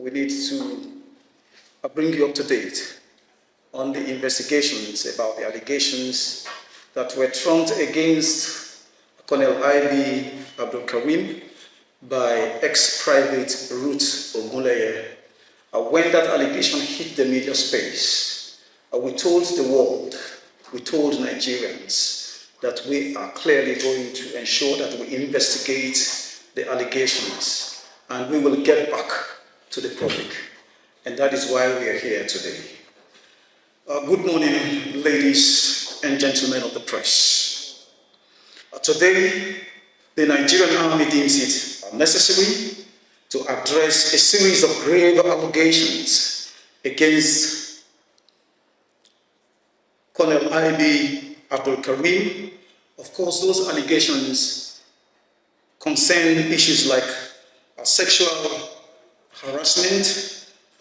we need to bring you up to date on the investigations about the allegations that were trumped against Colonel Abdulkareem by ex-private Ruth Ogunleye. When that allegation hit the media space, we told the world, we told Nigerians that we are clearly going to ensure that we investigate the allegations and we will get back to the public. And that is why we are here today. Good morning, ladies and gentlemen of the press. Today, the Nigerian Army deems it necessary to address a series of grave allegations against Colonel Abdulkareem. Of course, those allegations concern issues like sexual harassment,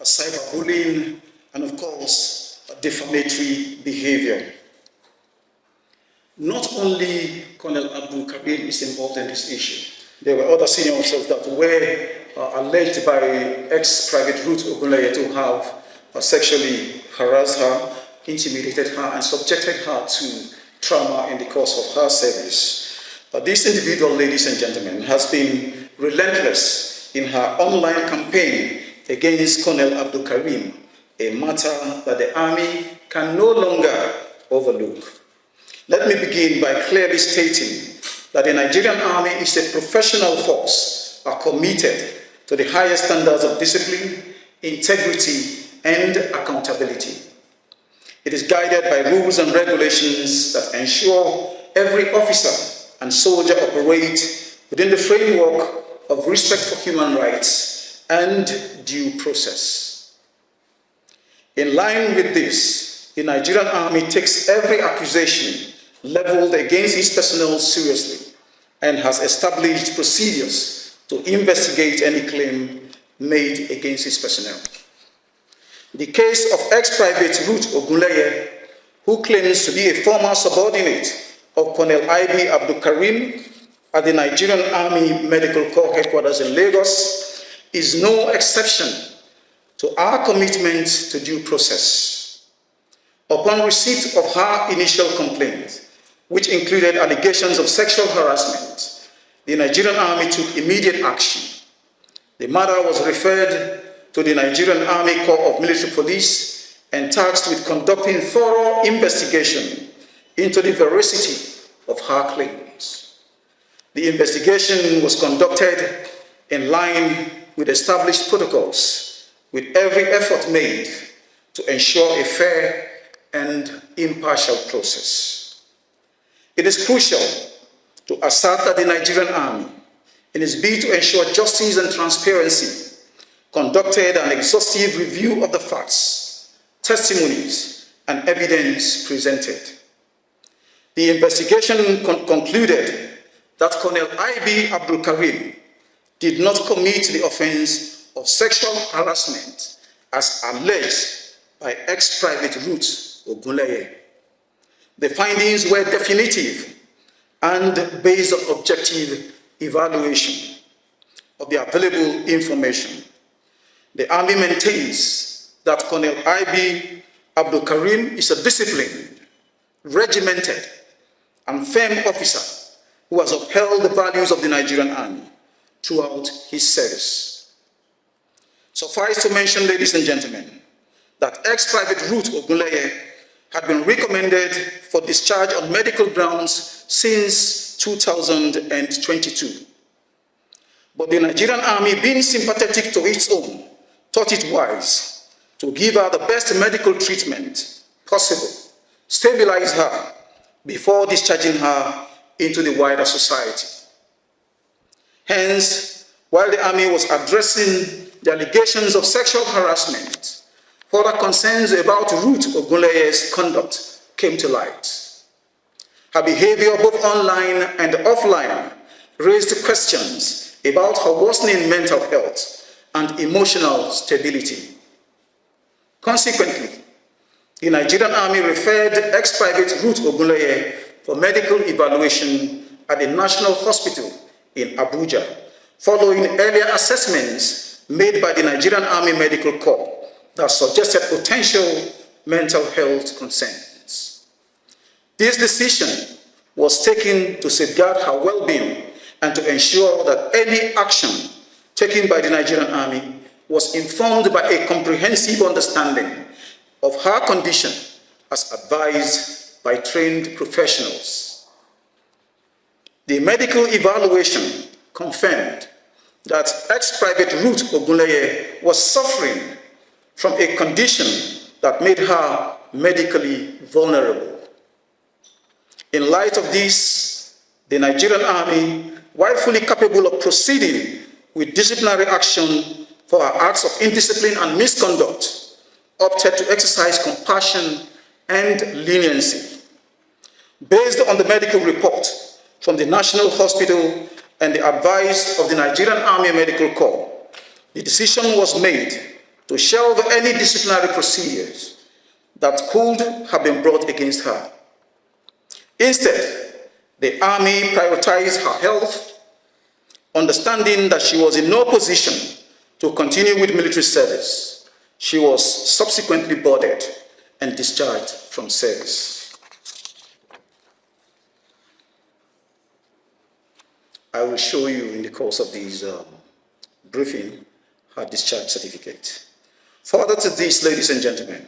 cyberbullying, and of course, defamatory behavior. Not only Colonel Abdulkareem is involved in this issue. There were other senior officers that were alleged by ex-private Ruth Ogunleye to have sexually harassed her, intimidated her, and subjected her to trauma in the course of her service. This individual, ladies and gentlemen, has been relentless in her online campaign against Colonel Abdulkareem, a matter that the Army can no longer overlook. Let me begin by clearly stating that the Nigerian Army is a professional force committed to the highest standards of discipline, integrity, and accountability. It is guided by rules and regulations that ensure every officer and soldier operate within the framework of respect for human rights and due process. In line with this, the Nigerian Army takes every accusation leveled against its personnel seriously and has established procedures to investigate any claim made against its personnel. The case of ex-private Ruth Ogunleye, who claims to be a former subordinate of Colonel Abdulkareem at the Nigerian Army Medical Corps headquarters in Lagos, is no exception to our commitment to due process. Upon receipt of her initial complaint, which included allegations of sexual harassment, the Nigerian Army took immediate action. The matter was referred to the Nigerian Army Corps of Military Police and tasked with conducting thorough investigation into the veracity of her claims. The investigation was conducted in line with established protocols, with every effort made to ensure a fair and impartial process. It is crucial to assert that the Nigerian Army, in its bid to ensure justice and transparency, conducted an exhaustive review of the facts, testimonies, and evidence presented. The investigation concluded that Colonel Abdulkareem did not commit the offense of sexual harassment as alleged by ex-private Ruth Ogunleye. The findings were definitive and based on objective evaluation of the available information. The Army maintains that Colonel Abdulkareem is a disciplined, regimented, and firm officer who has upheld the values of the Nigerian Army throughout his service. Suffice to mention, ladies and gentlemen, that ex-private Ruth Ogunleye had been recommended for discharge on medical grounds since 2022. But the Nigerian Army, being sympathetic to its own, thought it wise to give her the best medical treatment possible, stabilize her before discharging her into the wider society. Hence, while the Army was addressing the allegations of sexual harassment, further concerns about Ruth Ogunleye's conduct came to light. Her behavior, both online and offline, raised questions about her worsening mental health and emotional stability. Consequently, the Nigerian Army referred ex-private Ruth Ogunleye for medical evaluation at the National Hospital in Abuja, following earlier assessments made by the Nigerian Army Medical Corps that suggested potential mental health concerns. This decision was taken to safeguard her well-being and to ensure that any action taken by the Nigerian Army was informed by a comprehensive understanding of her condition as advised by trained professionals. The medical evaluation confirmed that ex-Private Ruth Ogunleye was suffering from a condition that made her medically vulnerable. In light of this, the Nigerian Army, while fully capable of proceeding with disciplinary action for her acts of indiscipline and misconduct, opted to exercise compassion and leniency. Based on the medical report from the National Hospital and the advice of the Nigerian Army Medical Corps, the decision was made to shelve any disciplinary procedures that could have been brought against her. Instead, the Army prioritized her health, understanding that she was in no position to continue with military service. She was subsequently boarded and discharged from service. I will show you in the course of this briefing her discharge certificate. Further to this, ladies and gentlemen,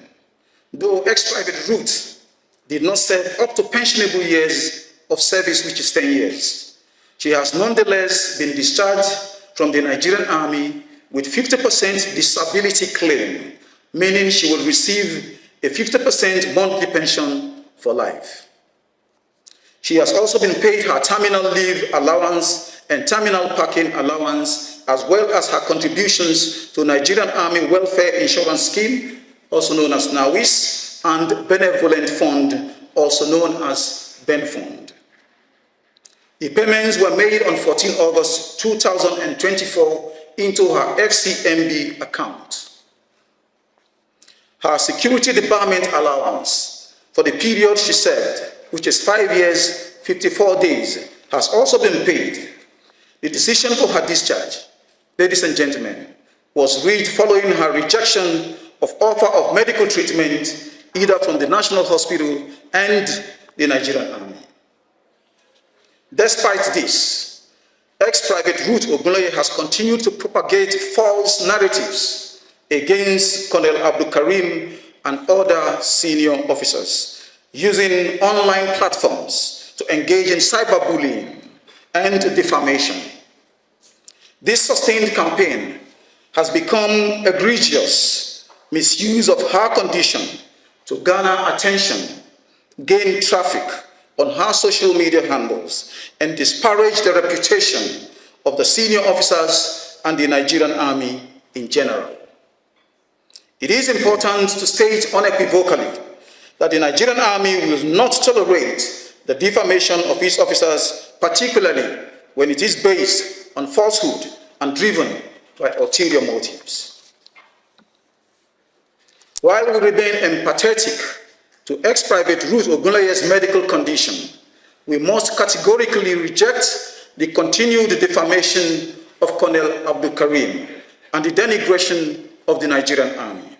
though ex-Private Ruth did not serve up to pensionable years of service, which is 10 years, she has nonetheless been discharged from the Nigerian Army with 50% disability claim, meaning she will receive a 50% monthly pension for life. She has also been paid her terminal leave allowance and terminal parking allowance, as well as her contributions to Nigerian Army Welfare Insurance Scheme, also known as NAWIS, and Benevolent Fund, also known as BenFund. The payments were made on 14 August 2024 into her FCMB account. Her security department allowance for the period she served, which is 5 years, 54 days, has also been paid. The decision for her discharge, ladies and gentlemen, was reached following her rejection of offer of medical treatment either from the National Hospital and the Nigerian Army. Despite this, ex-Private Ruth Ogunleye has continued to propagate false narratives against Colonel Abdulkareem and other senior officers, using online platforms to engage in cyberbullying and defamation. This sustained campaign has become egregious misuse of her condition to garner attention, gain traffic on her social media handles, and disparage the reputation of the senior officers and the Nigerian Army in general. It is important to state unequivocally that the Nigerian Army will not tolerate the defamation of its officers, particularly when it is based on falsehood and driven by ulterior motives. While we remain empathetic to ex-Private Ruth Ogunleye's medical condition, we must categorically reject the continued defamation of Colonel Abdulkareem and the denigration of the Nigerian Army.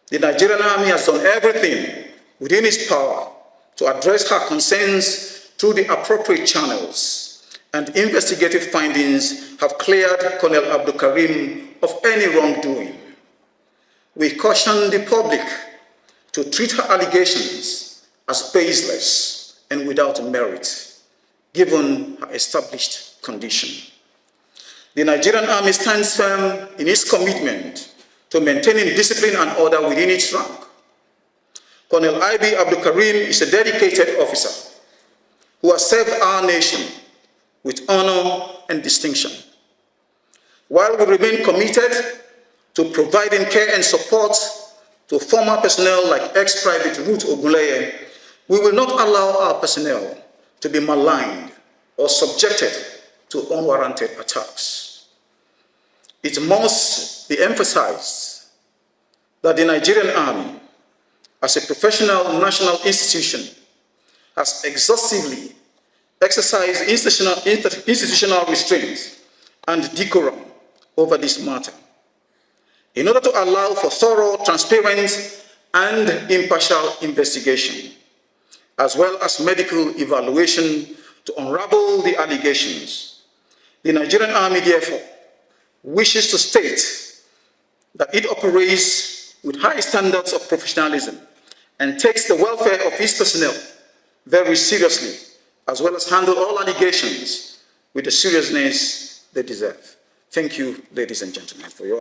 The Nigerian Army has done everything within its power to address her concerns through the appropriate channels, and investigative findings have cleared Colonel Abdulkareem of any wrongdoing. We caution the public to treat her allegations as baseless and without merit, given her established condition. The Nigerian Army stands firm in its commitment to maintaining discipline and order within its rank. Colonel I.B. Abdulkareem is a dedicated officer who has served our nation with honor and distinction. While we remain committed to providing care and support to former personnel like ex-Private Ruth Ogunleye, we will not allow our personnel to be maligned or subjected to unwarranted attacks. It must be emphasized that the Nigerian Army, as a professional national institution, has exhaustively exercised institutional restraint and decorum over this matter. In order to allow for thorough, transparent, and impartial investigation, as well as medical evaluation to unravel the allegations, the Nigerian Army, therefore, wishes to state that it operates with high standards of professionalism and takes the welfare of its personnel very seriously, as well as handle all allegations with the seriousness they deserve. Thank you, ladies and gentlemen, for your